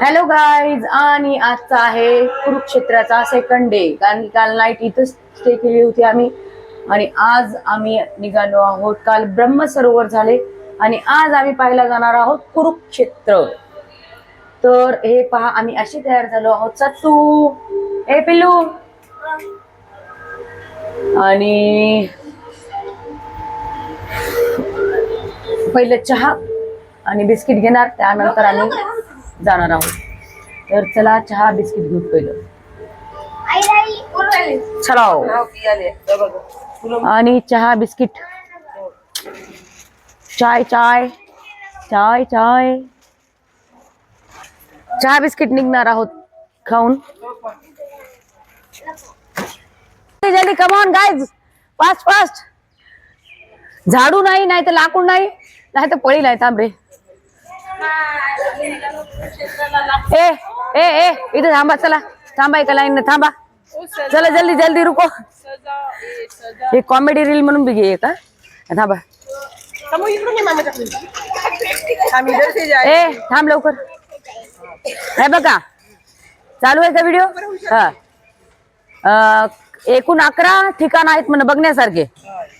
Hello guys, आणि आजचा आहे कुरुक्षेत्राचा सेकंड डे. कारण काल नाईट इथंच स्टे केली होती आम्ही, आणि आज आम्ही निघालो आहोत. काल ब्रह्मसरोवर झाले आणि आज आम्ही पाहायला जाणार आहोत कुरुक्षेत्र. तर हे पहा, आम्ही अशी तयार झालो आहोत. सत्तू, ए पिल्लू, आणि पहिले चहा आणि बिस्किट घेणार, त्यानंतर आम्ही जाणार आहोत. तर चला, चहा बिस्किट घेऊ पहिलं. चला, आणि चहा बिस्किट, चाय चाय चाय चाय, चहा बिस्किट निघणार आहोत खाऊन. जल्दी come on guys, fast fast. झाडू नाही, नाही तर लाकूड नाही, नाही तर पळी नाही. थांब रे, ए ए ए इथे थांबा. चला थांबा, एका लाईन थांबा. चला जल्दी जल्दी, रुको. हे कॉमेडी रील म्हणून बी घे का? थांबा, ए थांब लवकर. हे बघा, चालू आहे का व्हिडिओ? हा, एकूण 11 ठिकाण आहेत म्हणे बघण्यासारखे.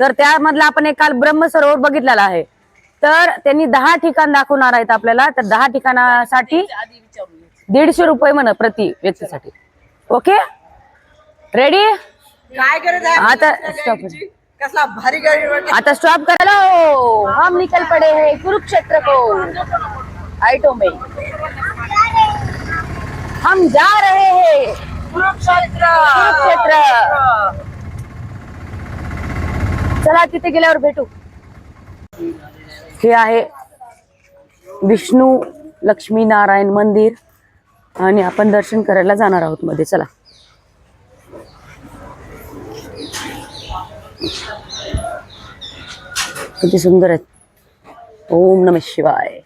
तर त्यामधला आपण एक काल ब्रह्मसरोवर बघितलेला आहे. तर त्यांनी 10 ठिकाण दाखवणार आहेत आपल्याला. तर 10 ठिकाणासाठी 150 रुपये म्हण प्रति व्यक्तीसाठी. Okay, ready? काय करत आहे आता स्टॉप, कसला भारी गाडी. आता स्टॉप करायला. हो, हम निकल पड़े हैं कुरुक्षेत्र को. आइटो में हम जा रहे हैं कुरुक्षेत्र. कुरुक्षेत्र. चला तिथे गेल्यावर भेटू. हे आहे विष्णू लक्ष्मी नारायण मंदिर, आणि आपण दर्शन करायला जाणार आहोत मध्ये. चला, किती सुंदर आहेत. ओम नमः शिवाय.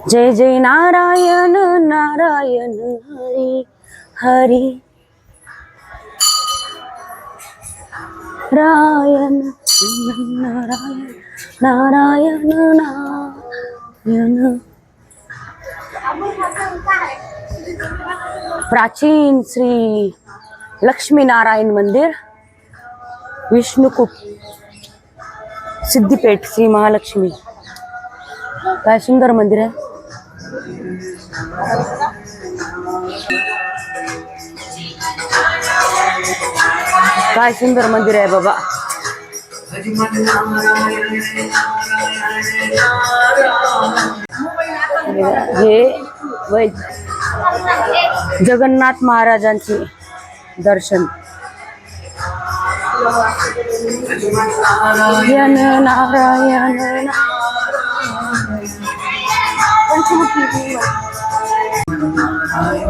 जय जय नारायण नारायण हरी हरी नारायण नारायण नारायण नारायण. प्राचीन श्री लक्ष्मी नारायण मंदिर, विष्णुकूप, सिद्धिपेठ श्री महालक्ष्मी. काय सुंदर मंदिर आहे. काय सुंदर मंदिर आहे बाबा. हे जगन्नाथ महाराजांचे दर्शन. नारायण नारायण.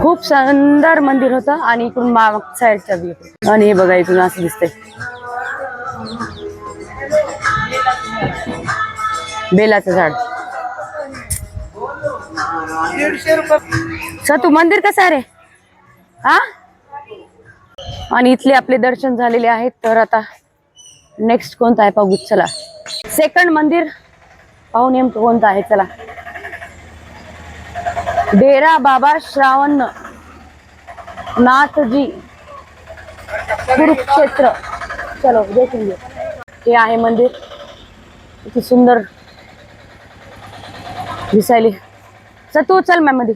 खूप सुंदर मंदिर होतं, आणि इकडून मागच्या साईडचा व्ह्यू. आणि हे बघा, इकडून असं दिसतंय बेलाचं झाड. तू मंदिर कसं आहे रे? हा, आणि इथले आपले दर्शन झालेले आहेत. तर आता नेक्स्ट कोणतं आहे पाहू. चला, सेकंड मंदिर पाहू नेमकं कोणतं आहे. चला, डेरा बाबा श्रावण नाथ जी कुरुक्षेत्र. चलो देखेंगे. हे आहे मंदिर, किती सुंदर दिसायले. तू चल मैं मंदिर.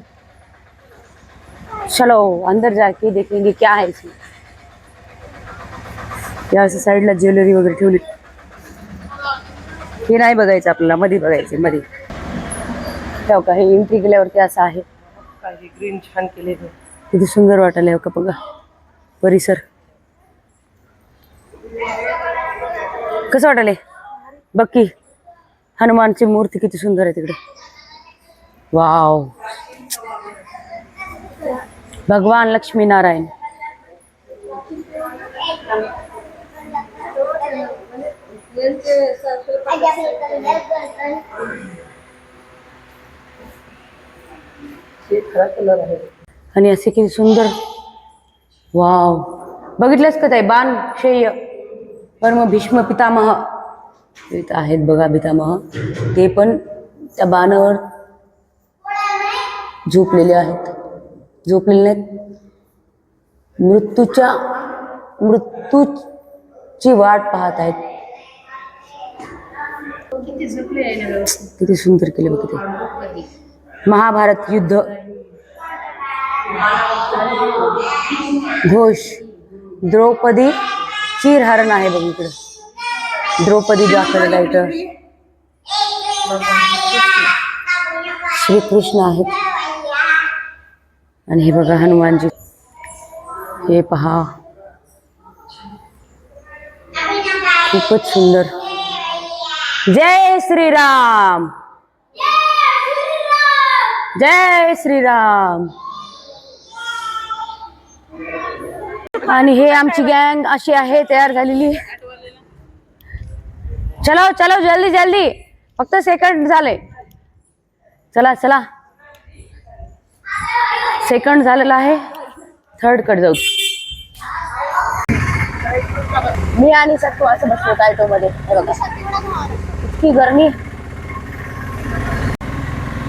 चलो अंदर जाके देखेंगे क्या है इसमें. या साईडला ज्वेलरी वगैरे ठेवली. हे नाही बघायचं आपल्याला, मध्ये बघायचे. मध्ये ठेव का, हे एंट्री केल्यावरती असं आहे. ग्रीन छान केले. किती सुंदर वाटायला का बघा परिसर. कसं वाटायले बघ की. हनुमानची मूर्ती किती सुंदर आहे तिकडे. वाव, भगवान लक्ष्मी नारायण. आणि असे किती सुंदर. वाव, बघितलंस का ताई? बाण शेय परम भीष्म पितामह इथं आहेत बघा. पितामह ते पण त्या बाणावर झोपलेले आहेत, झोपलेले नाहीत, मृत्यूची वाट पाहत आहेत. किती सुंदर केले बघ ते. महाभारत युद्ध घोष. द्रौपदी चिरहरण आहे बघ इकडे. द्रौपदी दाखवलेला इथं श्रीकृष्ण आहेत. आणि हे बघा हनुमानजी. हे पहा खूपच सुंदर. जय श्रीराम, जय श्रीराम. आणि हे आमची गँग अशी आहे तयार झालेली. चलो चलो जल्दी जल्दी, फक्त सेकंड झाले. चला चला, सेकंड झालेला आहे. थर्ड कडे जाऊ. मी आणि सत्तू असं बसलो ऑटो मध्ये. हे बघा इतकी गरमी.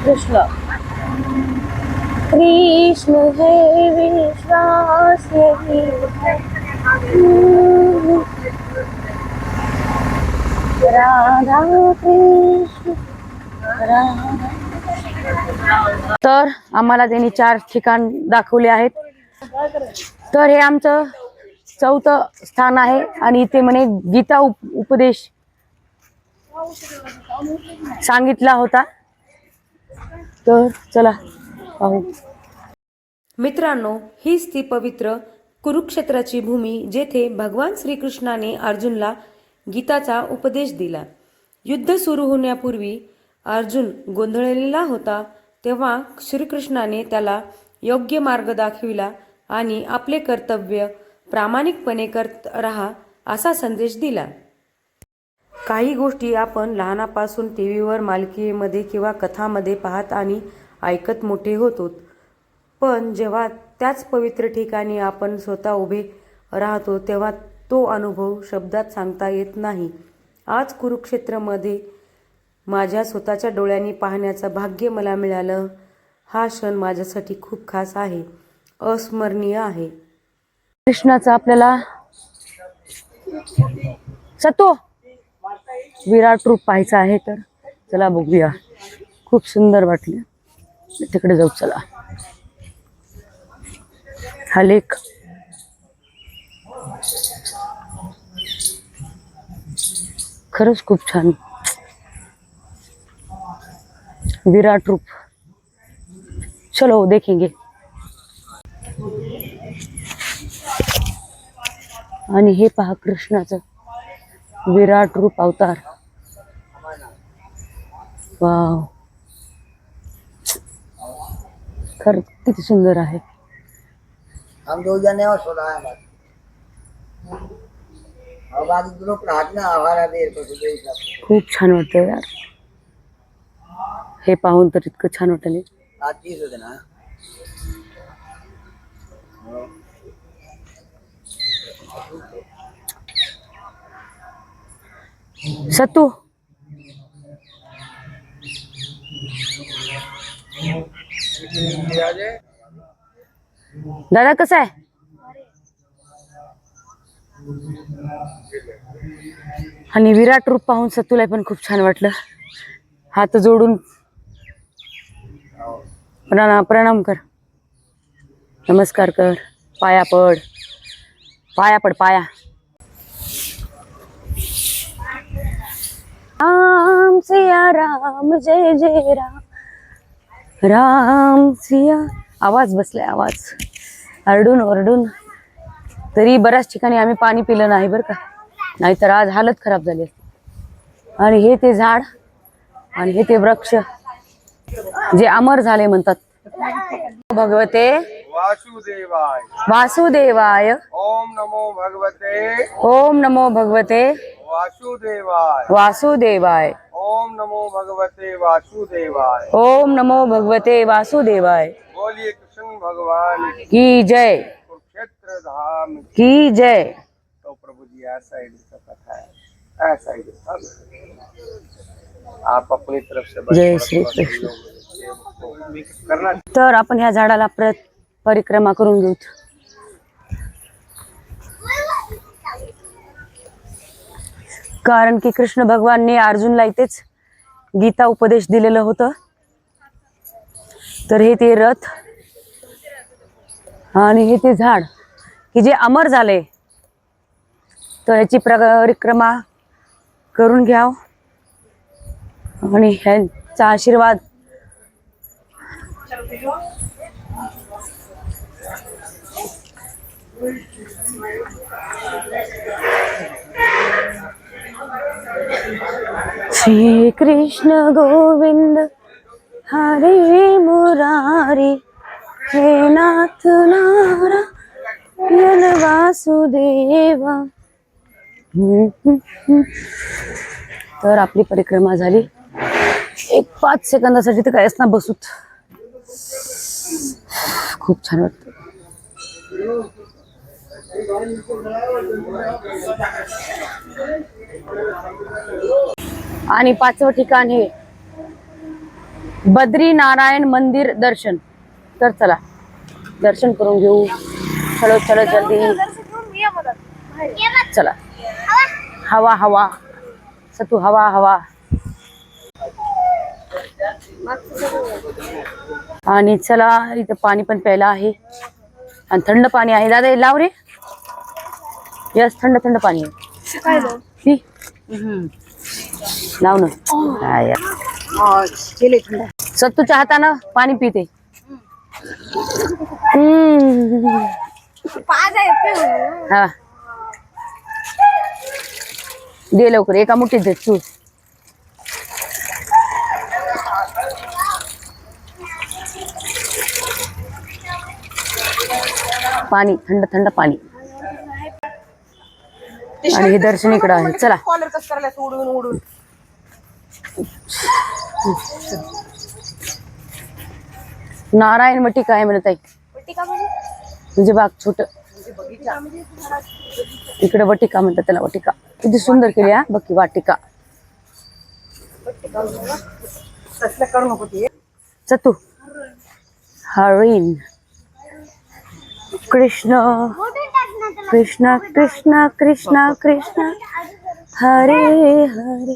कृष्ण कृष्ण हे विश्वास राधा कृष्ण राधा. तर आम्हाला त्यांनी 4 ठिकाण दाखवले आहेत. तर हे आमचं 4थं स्थान आहे. आणि इथे म्हणे गीता उपदेश सांगितला होता. तर चला पाहू. मित्रांनो, हीच ती पवित्र कुरुक्षेत्राची भूमी जेथे भगवान श्रीकृष्णाने अर्जुनला गीताचा उपदेश दिला. युद्ध सुरू होण्यापूर्वी अर्जुन गोंधळलेला होता. तेव्हा श्रीकृष्णाने त्याला योग्य मार्ग दाखविला आणि आपले कर्तव्य प्रामाणिकपणे करत राहा असा संदेश दिला. काही गोष्टी आपण लहानापासून टीव्हीवर, मालिकेमध्ये किंवा कथामध्ये पाहत आणि ऐकत मोठे होतो. पण जेव्हा त्याच पवित्र ठिकाणी आपण स्वतः उभे राहतो तेव्हा तो अनुभव शब्दात सांगता येत नाही. आज कुरुक्षेत्रामध्ये माझ्या स्वतःच्या डोळ्यांनी पाहण्याचं भाग्य मला मिळालं. हा क्षण माझ्यासाठी खूप खास आहे, अस्मरणीय आहे. कृष्णाचा आपल्याला सत्तो विराट रूप पाहायचं आहे. तर चला बघूया. खूप सुंदर वाटलं. तिकडे जाऊ चला. हा लेक खरंच खूप छान. विराट रूप. चलो देखेंगे. आणि हे पहा कृष्णाचं विराट रूप अवतार. वाव, खरंच किती सुंदर आहे. हम 2 जने और सोना है और बाकी ग्रुप राहत ना आवारा देर को सुबह सब खूप छान वाटतं यार. हे पाहून तर इतकं छान वाटले. आज 30 होते ना. सत्तू दादा कसं आहे. आणि विराट रूप पाहून सत्तूला पण खूप छान वाटलं. हात जोडून प्रणाम कर, नमस्कार कर, पाया पड, पाया पड, पाया. राम सिया राम जय जय राम, राम सिया. आवाज बसलाय, आवाज आरडून ओरडून. तरी बऱ्याच ठिकाणी आम्ही पाणी पिलं नाही बरं का, नाहीतर आज हालत खराब झाली असती. आणि हे ते झाड आणि हे ते वृक्ष जे अमर झाले म्हणतात. भगवते वासुदेवाय वासुदेवाय. ओम नमो भगवते ओम नमो भगवते वासुदेवाय वासुदेवाय. ओम नमो भगवते वासुदेवाय. ओम नमो भगवते वासुदेवाय. बोलिए कृष्ण भगवान की जय, कुरुक्षेत्र धाम की जय. तो प्रभु जी ऐसा ही कथा है, ऐसा ही आप अपनी तरफ से जय श्री कृष्ण. तर आपण ह्या झाडाला परिक्रमा करून घेऊ. कारण की कृष्ण भगवानने अर्जुनला इथेच गीता उपदेश दिलेलं होतं. तर हे ते रथ आणि हे ते झाड की जे अमर झाले, तर ह्याची परिक्रमा करून घ्याव आणि ह्यांचा आशीर्वाद श्री कृष्ण गोविंद हरे मुरारी हे नाथ नारायण वासुदेव. तर आपली परिक्रमा झाली. एक 5 सेकंदासाठी तर कायच ना बसूत. खूप छान वाटतं. आणि 5वं ठिकाण हे बद्री नारायण मंदिर दर्शन. तर चला दर्शन करून घेऊ. चलो चलो जल्दी चला. हवा हवा सतू हवा हवा. आणि चला इथं पाणी पण प्यायला आहे आणि थंड पाणी आहे. दादा हे लाव रे. यस थंड थंड पाणी आहे. लाव ना. सत्तूच्या हातानं पाणी पिते. हा दे लवकर. एका मुठीत दे तू. पाणी थंड थंड पाणी. आणि हे दर्शन इकडं आहे. चला नारायण वाटिका आहे म्हणत आहे. म्हणजे बाग छोट इकडे वाटिका म्हणतात त्याला. वाटिका किती सुंदर केली हा बघ की वाटिका. चतू हरिण कृष्ण कृष्ण कृष्ण कृष्ण कृष्ण हरे हरे.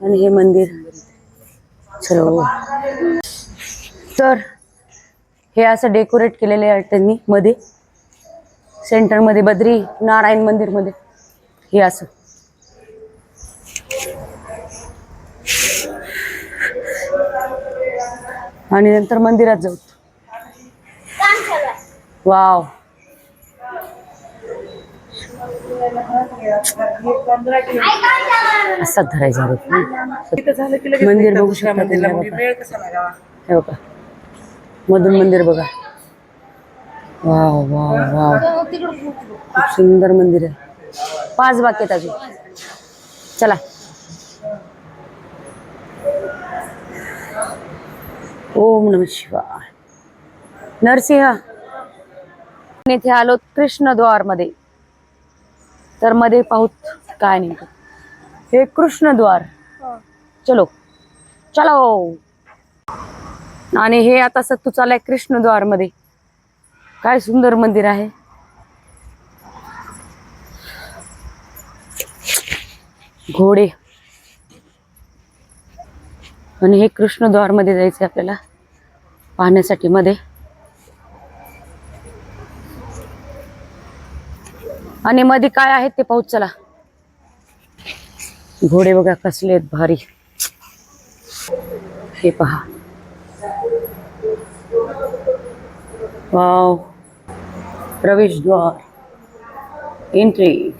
आणि हे मंदिर. चलो तर हे असं डेकोरेट केलेले आहे त्यांनी मध्ये सेंटर मध्ये बद्री नारायण मंदिर मध्ये. हे असं आणि नंतर मंदिरात जाऊ. वाव असं धरायचं. मंदिर बघू शकता हे बघा. मधून मंदिर बघा. वाव वाव वाव खूप सुंदर मंदिर आहे. 5 बाकी आहेत अजून. चला ओम नमः शिवाय. नरसिंह इथे आलो कृष्णद्वार मध्ये. तर मध्ये पाहूत काय नेमकं. हे कृष्णद्वार. चलो चलो. आणि हे आता सत्तू चालाय कृष्णद्वार मध्ये. काय सुंदर मंदिर आहे. घोडे. आणि हे कृष्णद्वार मध्ये जायचं आपल्याला पाहण्यासाठी मध्ये. आणि मध्ये काय आहेत ते पाहूच. चला घोडे बघा कसले आहेत भारी. हे पहा. वाव प्रवेशद्वार एंट्री.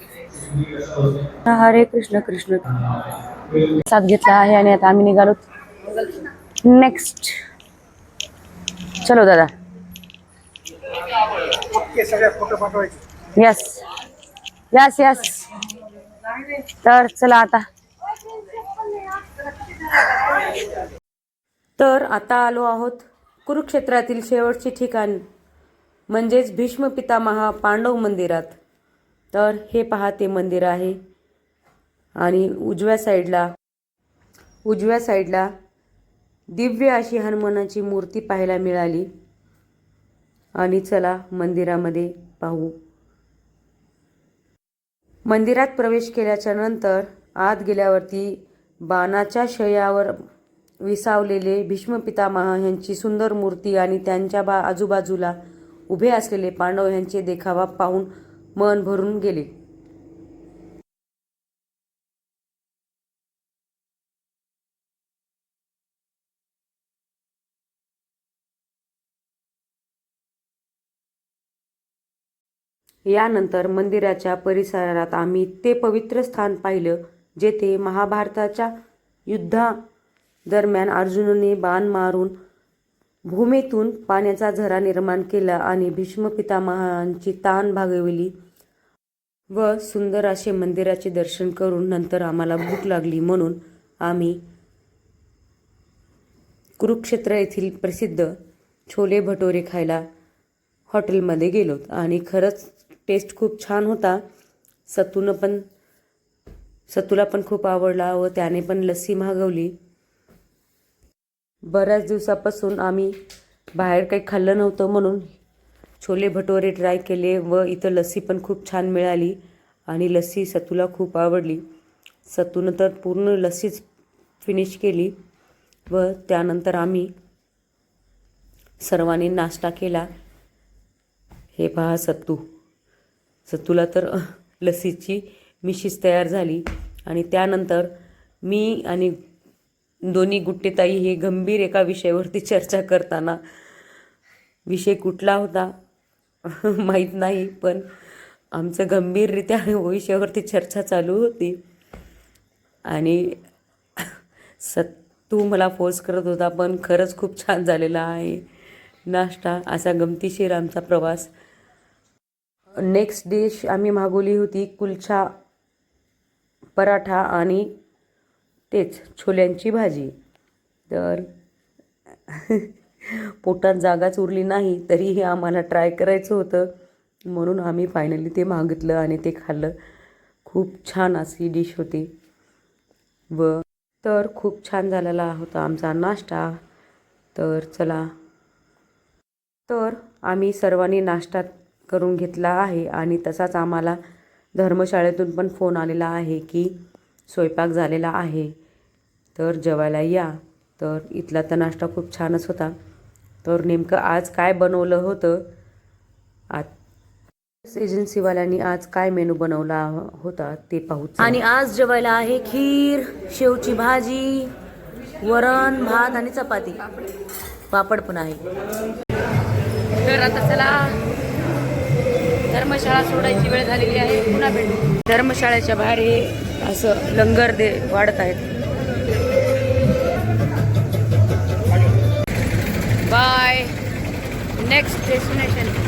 हरे कृष्ण कृष्ण साथ घेतला आहे. आणि आता आम्ही निघालो नेक्स्ट. चलो दादा. Yes yes yes. तर चला आता. तर आता आलो आहोत कुरुक्षेत्रातील शेवटचे ठिकाण म्हणजेच भीष्म पितामहा पांडव मंदिरात. तर हे पहा ते मंदिर आहे. आणि उजव्या साईडला दिव्य अशी हनुमानाची मूर्ती पाहायला मिळाली. आणि चला मंदिरामध्ये पाहू. मंदिरात प्रवेश केल्याच्या नंतर आत गेल्यावरती बाणाच्या शयावर विसावलेले भीष्म पितामह यांची सुंदर मूर्ती आणि त्यांच्या आजूबाजूला उभे असलेले पांडव यांचे देखावा पाहून मन भरून गेले. यानंतर मंदिराच्या परिसरात आम्ही ते पवित्र स्थान पाहिलं जेथे महाभारताच्या युद्धादरम्यान अर्जुनने बाण मारून भूमीतून पाण्याचा झरा निर्माण केला आणि भीष्म पितामहांची तान भागवली. व सुंदर असे मंदिराचे दर्शन करून नंतर आम्हाला भूक लागली म्हणून आम्ही कुरुक्षेत्र येथील प्रसिद्ध छोले भटोरे खायला हॉटेलमध्ये गेलो आणि खरंच टेस्ट खूप छान होता. सत्तूला पण खूप आवडला व त्याने पण लस्सी मागवली. बऱ्याच दिवसापासून आम्ही बाहेर काही खाल्लं नव्हतं म्हणून छोले भटोरे ट्राय केले व इथं लस्सी पण खूप छान मिळाली आणि लस्सी सत्तूला खूप आवडली. सत्तूनं तर पूर्ण लस्सीच फिनिश केली व त्यानंतर आम्ही सर्वांनी नाश्ता केला. हे पहा सत्तूला तर लस्सीची मिशीच तयार झाली आणि त्यानंतर मी आणि दोन्ही गुट्टेताई हे गंभीर एका विषयावरती चर्चा करताना, विषय कुठला होता माहीत नाही पण आमचं गंभीररित्या विषयावरती चर्चा चालू होती आणि सत्तू मला फोर्स करत होता. पण खरंच खूप छान झालेला आहे नाश्ता. असा गमतीशीर आमचा प्रवास. नेक्स्ट डिश आम्ही मागवली होती कुलचा पराठा आणि तेच छोल्यांची भाजी. तर पोटात जागाच उरली नाही तरीही आम्हाला ट्राय करायचं होतं म्हणून आम्ही फायनली ते मागितलं आणि ते खाल्लं. खूप छान अशी डिश होती व तर खूप छान झालेला होता आमचा नाश्ता. तर चला, तर आम्ही सर्वांनी नाश्ता करून घेतला आहे आणि तसाच आम्हाला धर्मशाळेतून पण फोन आलेला आहे की स्वयंपाक झालेला आहे तर जेवायला या. तर इथला तर नाश्ता खूप छानच होता. तर नेमकं आज काय बनवलं होतं, आज एजन्सीवाल्यांनी आज काय मेनू बनवला होता ते पाहू. आणि आज जेवायला आहे खीर, शेवची भाजी, वरण भात आणि चपाती, पापड पण आहे. तर आता चला, धर्मशाळा सोडायची वेळ झालेली आहे. पुन्हा भेटू. धर्मशाळेच्या बाहेर हे असं लंगर वाढत आहेत. बाय. Next destination.